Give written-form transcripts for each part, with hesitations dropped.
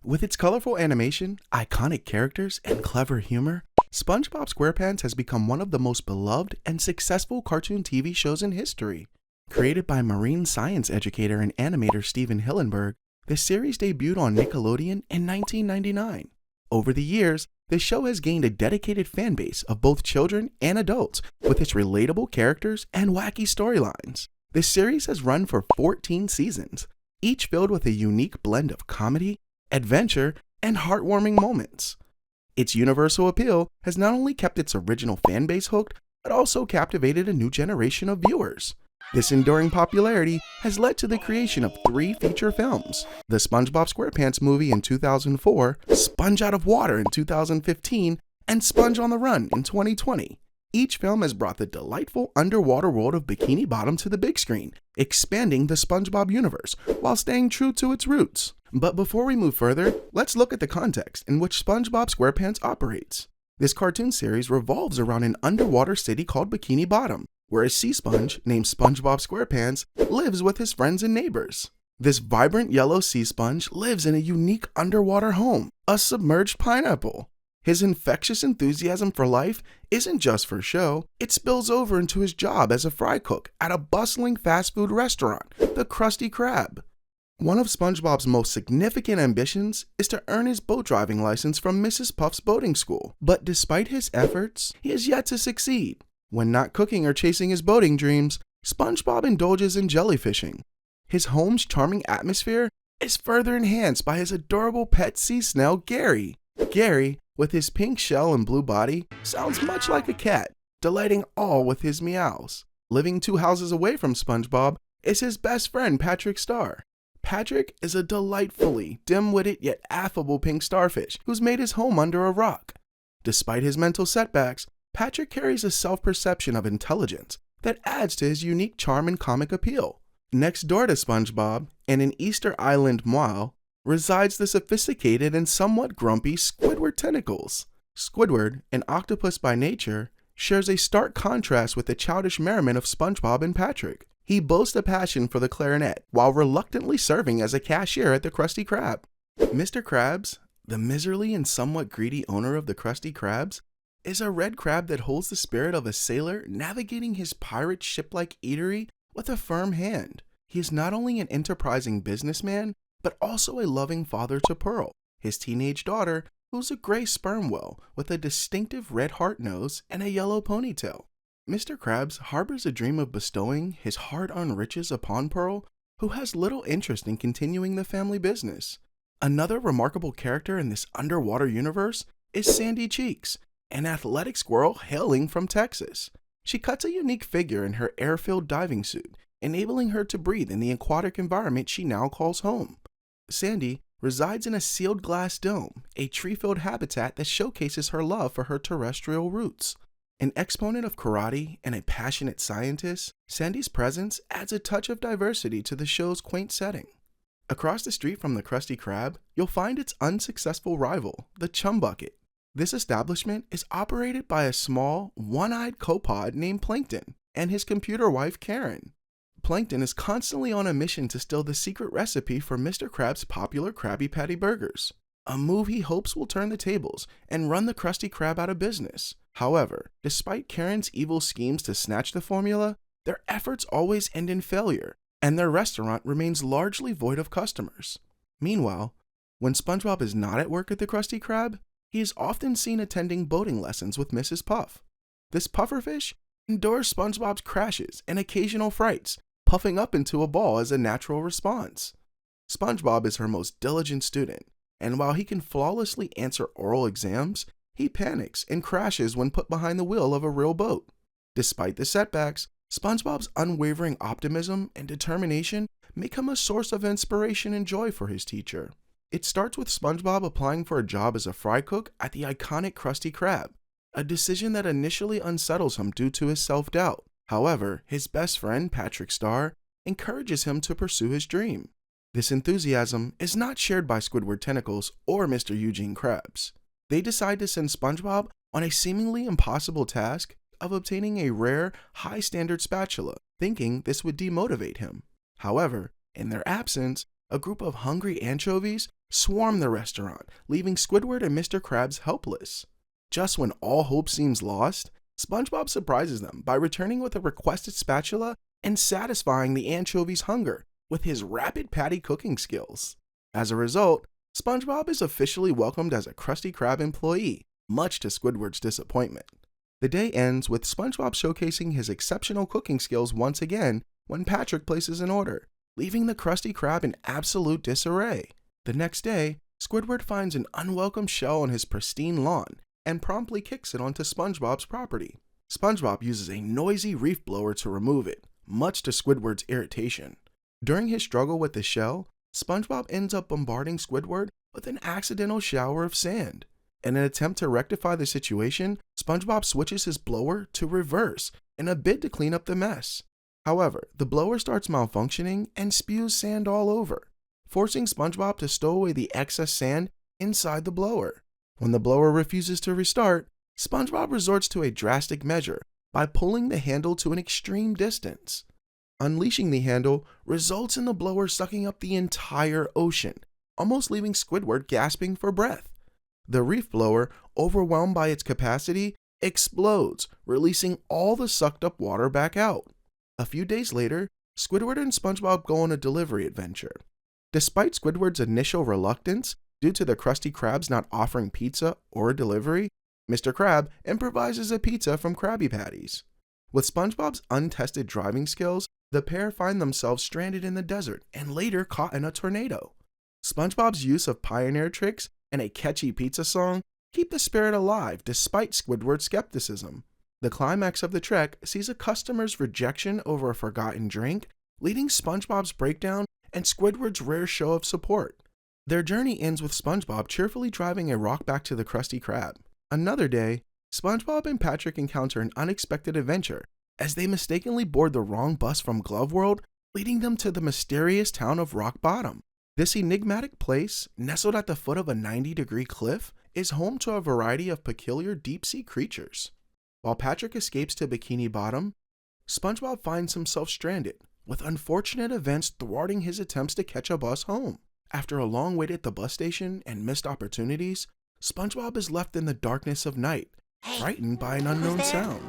With its colorful animation, iconic characters, and clever humor, SpongeBob SquarePants has become one of the most beloved and successful cartoon TV shows in history. Created by marine science educator and animator Steven Hillenburg, the series debuted on Nickelodeon in 1999. Over the years, the show has gained a dedicated fan base of both children and adults with its relatable characters and wacky storylines. The series has run for 14 seasons, each filled with a unique blend of comedy, adventure, and heartwarming moments. Its universal appeal has not only kept its original fan base hooked, but also captivated a new generation of viewers. This enduring popularity has led to the creation of 3 feature films: the SpongeBob SquarePants movie in 2004, Sponge Out of Water in 2015, and Sponge on the Run in 2020. Each film has brought the delightful underwater world of Bikini Bottom to the big screen, expanding the SpongeBob universe while staying true to its roots. But before we move further, let's look at the context in which SpongeBob SquarePants operates. This cartoon series revolves around an underwater city called Bikini Bottom, where a sea sponge named SpongeBob SquarePants lives with his friends and neighbors. This vibrant yellow sea sponge lives in a unique underwater home, a submerged pineapple. His infectious enthusiasm for life isn't just for show, it spills over into his job as a fry cook at a bustling fast food restaurant, the Krusty Krab. One of SpongeBob's most significant ambitions is to earn his boat driving license from Mrs. Puff's boating school, but despite his efforts, he has yet to succeed. When not cooking or chasing his boating dreams, SpongeBob indulges in jellyfishing. His home's charming atmosphere is further enhanced by his adorable pet sea snail, Gary. Gary, with his pink shell and blue body, sounds much like a cat, delighting all with his meows. Living 2 houses away from SpongeBob is his best friend, Patrick Star. Patrick is a delightfully dim-witted yet affable pink starfish who's made his home under a rock. Despite his mental setbacks, Patrick carries a self-perception of intelligence that adds to his unique charm and comic appeal. Next door to SpongeBob, in an Easter Island moil, resides the sophisticated and somewhat grumpy Squidward Tentacles. Squidward, an octopus by nature, shares a stark contrast with the childish merriment of SpongeBob and Patrick. He boasts a passion for the clarinet while reluctantly serving as a cashier at the Krusty Krab. Mr. Krabs, the miserly and somewhat greedy owner of the Krusty Krabs, is a red crab that holds the spirit of a sailor navigating his pirate ship-like eatery with a firm hand. He is not only an enterprising businessman, but also a loving father to Pearl, his teenage daughter, who's a gray sperm whale with a distinctive red heart nose and a yellow ponytail. Mr. Krabs harbors a dream of bestowing his hard-earned riches upon Pearl, who has little interest in continuing the family business. Another remarkable character in this underwater universe is Sandy Cheeks, an athletic squirrel hailing from Texas. She cuts a unique figure in her air-filled diving suit, enabling her to breathe in the aquatic environment she now calls home. Sandy resides in a sealed glass dome, a tree-filled habitat that showcases her love for her terrestrial roots. An exponent of karate and a passionate scientist, Sandy's presence adds a touch of diversity to the show's quaint setting. Across the street from the Krusty Krab, you'll find its unsuccessful rival, the Chum Bucket. This establishment is operated by a small, one-eyed copod named Plankton and his computer wife, Karen. Plankton is constantly on a mission to steal the secret recipe for Mr. Krabs' popular Krabby Patty burgers, a move he hopes will turn the tables and run the Krusty Krab out of business. However, despite Karen's evil schemes to snatch the formula, their efforts always end in failure, and their restaurant remains largely void of customers. Meanwhile, when SpongeBob is not at work at the Krusty Krab, he is often seen attending boating lessons with Mrs. Puff. This pufferfish endures SpongeBob's crashes and occasional frights, puffing up into a ball as a natural response. SpongeBob is her most diligent student, and while he can flawlessly answer oral exams, he panics and crashes when put behind the wheel of a real boat. Despite the setbacks, SpongeBob's unwavering optimism and determination make him a source of inspiration and joy for his teacher. It starts with SpongeBob applying for a job as a fry cook at the iconic Krusty Krab, a decision that initially unsettles him due to his self-doubt. However, his best friend, Patrick Star, encourages him to pursue his dream. This enthusiasm is not shared by Squidward Tentacles or Mr. Eugene Krabs. They decide to send SpongeBob on a seemingly impossible task of obtaining a rare, high-standard spatula, thinking this would demotivate him. However, in their absence, a group of hungry anchovies swarm the restaurant, leaving Squidward and Mr. Krabs helpless. Just when all hope seems lost, SpongeBob surprises them by returning with a requested spatula and satisfying the anchovies' hunger with his rapid patty cooking skills. As a result, SpongeBob is officially welcomed as a Krusty Krab employee, much to Squidward's disappointment. The day ends with SpongeBob showcasing his exceptional cooking skills once again when Patrick places an order, leaving the Krusty Krab in absolute disarray. The next day, Squidward finds an unwelcome shell on his pristine lawn and promptly kicks it onto SpongeBob's property. SpongeBob uses a noisy reef blower to remove it, much to Squidward's irritation. During his struggle with the shell, SpongeBob ends up bombarding Squidward with an accidental shower of sand. In an attempt to rectify the situation, SpongeBob switches his blower to reverse in a bid to clean up the mess. However, the blower starts malfunctioning and spews sand all over, forcing SpongeBob to stow away the excess sand inside the blower. When the blower refuses to restart, SpongeBob resorts to a drastic measure by pulling the handle to an extreme distance. Unleashing the handle results in the blower sucking up the entire ocean, almost leaving Squidward gasping for breath. The reef blower, overwhelmed by its capacity, explodes, releasing all the sucked up water back out. A few days later, Squidward and SpongeBob go on a delivery adventure. Despite Squidward's initial reluctance, due to the Krusty Krabs not offering pizza or delivery, Mr. Krab improvises a pizza from Krabby Patties. With SpongeBob's untested driving skills, the pair find themselves stranded in the desert and later caught in a tornado. SpongeBob's use of pioneer tricks and a catchy pizza song keep the spirit alive despite Squidward's skepticism. The climax of the trek sees a customer's rejection over a forgotten drink, leading SpongeBob's breakdown and Squidward's rare show of support. Their journey ends with SpongeBob cheerfully driving a rock back to the Krusty Krab. Another day, SpongeBob and Patrick encounter an unexpected adventure as they mistakenly board the wrong bus from Glove World, leading them to the mysterious town of Rock Bottom. This enigmatic place, nestled at the foot of a 90-degree cliff, is home to a variety of peculiar deep-sea creatures. While Patrick escapes to Bikini Bottom, SpongeBob finds himself stranded, with unfortunate events thwarting his attempts to catch a bus home. After a long wait at the bus station and missed opportunities, SpongeBob is left in the darkness of night, frightened by an unknown sound.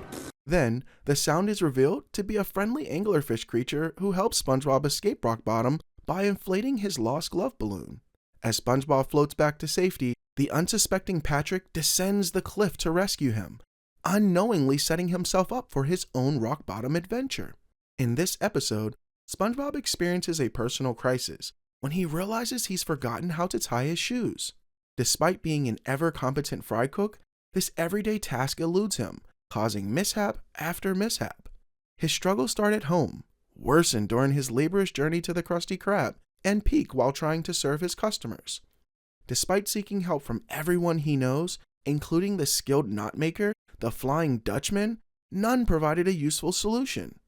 Then, the sound is revealed to be a friendly anglerfish creature who helps SpongeBob escape Rock Bottom by inflating his lost glove balloon. As SpongeBob floats back to safety, the unsuspecting Patrick descends the cliff to rescue him, unknowingly setting himself up for his own rock bottom adventure. In this episode, SpongeBob experiences a personal crisis when he realizes he's forgotten how to tie his shoes. Despite being an ever-competent fry cook, this everyday task eludes him, causing mishap after mishap. His struggles start at home, worsen during his laborious journey to the Krusty Krab, and peak while trying to serve his customers. Despite seeking help from everyone he knows, including the skilled knot maker, the Flying Dutchman, none provided a useful solution.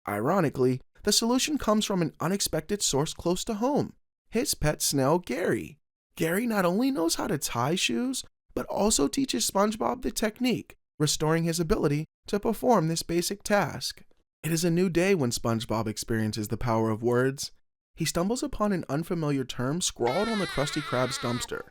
Ironically, the solution comes from an unexpected source close to home, his pet snail Gary. Gary not only knows how to tie shoes, but also teaches SpongeBob the technique, restoring his ability to perform this basic task. It is a new day when SpongeBob experiences the power of words. He stumbles upon an unfamiliar term scrawled on the Krusty Krab's dumpster.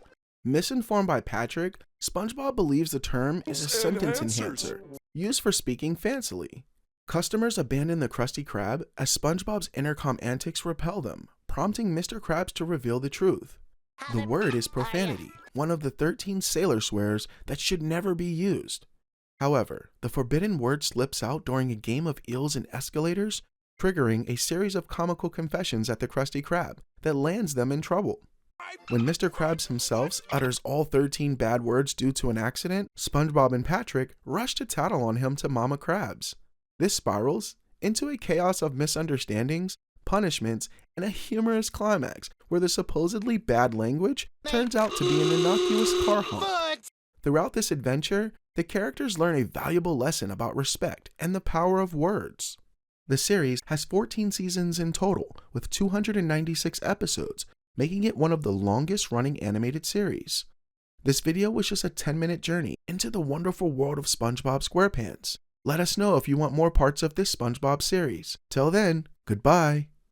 Misinformed by Patrick, SpongeBob believes the term is a sentence enhancer, used for speaking fancily. Customers abandon the Krusty Krab as SpongeBob's intercom antics repel them, prompting Mr. Krabs to reveal the truth. The word is profanity, one of the 13 sailor swears that should never be used. However, the forbidden word slips out during a game of eels and escalators, triggering a series of comical confessions at the Krusty Krab that lands them in trouble. When Mr. Krabs himself utters all 13 bad words due to an accident, SpongeBob and Patrick rush to tattle on him to Mama Krabs. This spirals into a chaos of misunderstandings, punishments, and a humorous climax where the supposedly bad language turns out to be an innocuous car honk. Throughout this adventure, the characters learn a valuable lesson about respect and the power of words. The series has 14 seasons in total, with 296 episodes, making it one of the longest-running animated series. This video was just a 10-minute journey into the wonderful world of SpongeBob SquarePants. Let us know if you want more parts of this SpongeBob series. Till then, goodbye.